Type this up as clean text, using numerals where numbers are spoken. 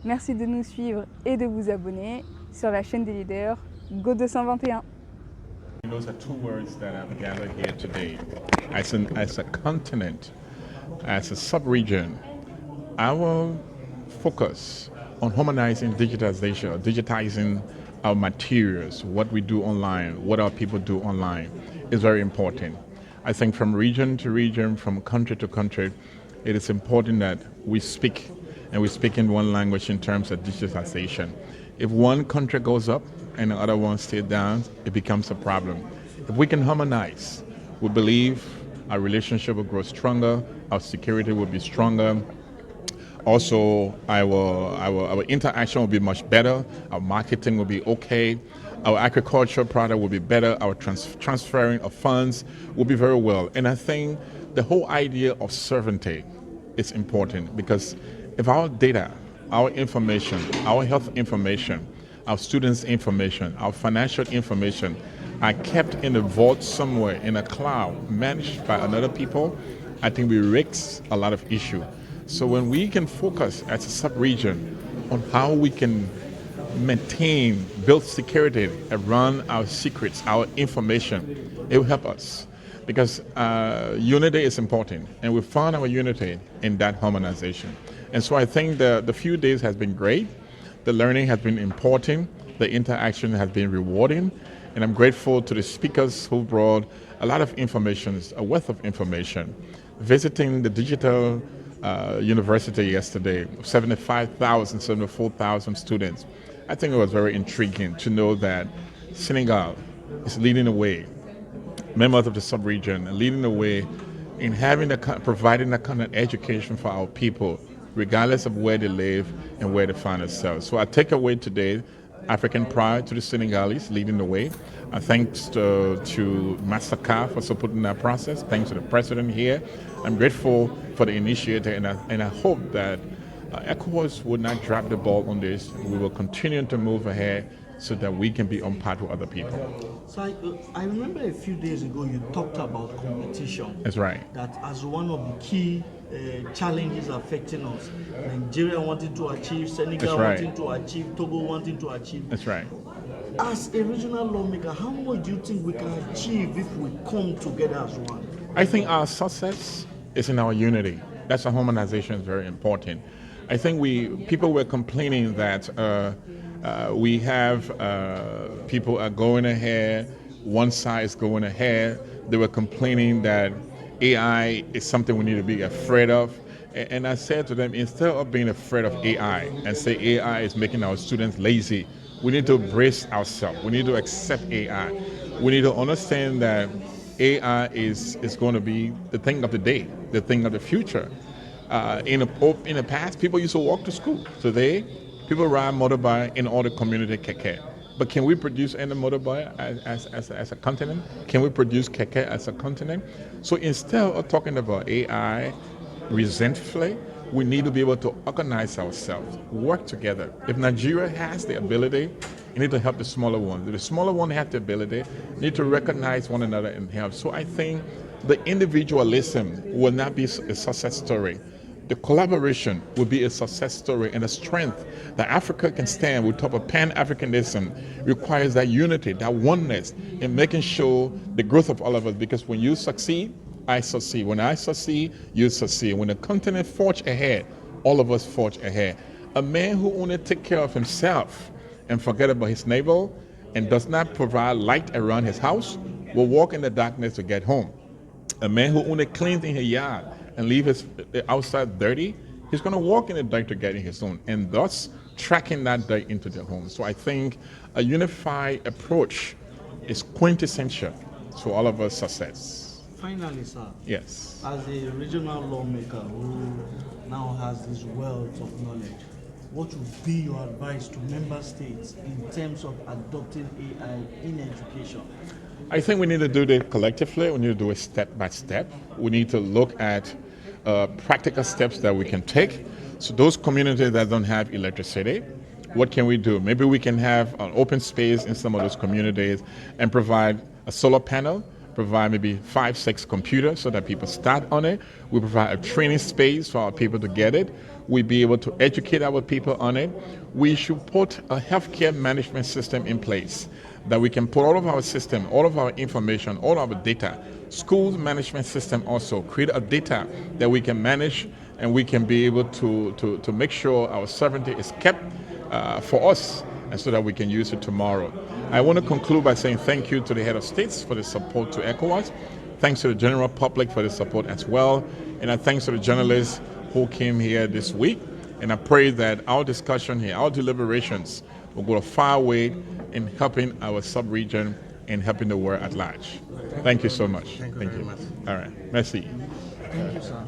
Merci de nous suivre et de vous abonner sur la chaîne des leaders Go 221. Those are two words that I've gathered here today. As a continent, as a sub-region, our focus on harmonizing digitization, digitizing our materials, what we do online, what our people do online, is very important. I think from region to region, from country to country, it is important that we speak, and we speak in one language in terms of digitization. If one country goes up and the other one stays down, it becomes a problem. If we can harmonize, we believe our relationship will grow stronger, our security will be stronger. Also, our interaction will be much better, our marketing will be okay, our agricultural product will be better, our transferring of funds will be very well. And I think the whole idea of sovereignty is important, because if our data, our information, our health information, our students' information, our financial information are kept in a vault somewhere in a cloud managed by another people, I think we risk a lot of issue. So when we can focus as a sub-region on how we can maintain, build security around our secrets, our information, it will help us. Because unity is important, and we found our unity in that harmonization. And so I think the few days has been great. The learning has been important. The interaction has been rewarding. And I'm grateful to the speakers who brought a lot of information, a wealth of information. Visiting the digital university yesterday, 75,000, 74,000 students. I think it was very intriguing to know that Senegal is leading the way, members of the sub-region are leading the way in providing that kind of education for our people, regardless of where they live and where they find themselves. So I take away today African pride to the Senegalese leading the way. Thanks to Mastercard for supporting that process. Thanks to the president here. I'm grateful for the initiator, and I hope that ECOWAS will not drop the ball on this. We will continue to move ahead so that we can be on par with other people. So I remember a few days ago you talked about competition. That's right. That as one of the key challenges affecting us. Nigeria wanting to achieve, Senegal wanting to achieve, Togo wanting to achieve. That's right. As a regional lawmaker, how much do you think we can achieve if we come together as one? I think our success is in our unity. That's why harmonization is very important. I think people were complaining that we have people are going ahead, one side is going ahead. They were complaining that AI is something we need to be afraid of. And I said to them, instead of being afraid of AI and say AI is making our students lazy, we need to brace ourselves. We need to accept AI. We need to understand that AI is going to be the thing of the day, the thing of the future. In the past, people used to walk to school. Today, people ride motorbike in all the community keke. But can we produce any motorbike as a continent? Can we produce keke as a continent? So instead of talking about AI resentfully, we need to be able to organize ourselves, work together. If Nigeria has the ability, you need to help the smaller ones. If the smaller one has the ability, you need to recognize one another and help. So I think the individualism will not be a success story. The collaboration will be a success story, and the strength that Africa can stand with top of Pan-Africanism requires that unity, that oneness in making sure the growth of all of us, because when you succeed, I succeed. When I succeed, you succeed. When the continent forge ahead, all of us forge ahead. A man who only takes care of himself and forget about his neighbor and does not provide light around his house will walk in the darkness to get home. A man who only cleans in his yard and leave his outside dirty, he's going to walk in the dirt to get in his own, and thus tracking that dirt into their home. So I think a unified approach is quintessential to all of us success. Finally, sir. Yes. As a regional lawmaker who now has this wealth of knowledge, what would be your advice to member states in terms of adopting AI in education? I think we need to do it collectively. We need to do it step by step. We need to look at practical steps that we can take. So those communities that don't have electricity, what can we do? Maybe we can have an open space in some of those communities and provide a solar panel, provide maybe 5-6 computers so that people start on it. We provide a training space for our people to get it. we be able to educate our people on it. We should put a healthcare management system in place that we can put all of our system, all of our information, all of our data. Schools management system also create a data that we can manage, and we can be able to make sure our sovereignty is kept for us, and so that we can use it tomorrow. I want to conclude by saying thank you to the head of states for the support to ECOWAS. Thanks to the general public for the support as well. And I thanks to the journalists who came here this week. And I pray that our discussion here, our deliberations, will go a far way in helping our sub-region and helping the world at large. Thank you so much. Thank you very much. All right. Merci. Thank you, sir.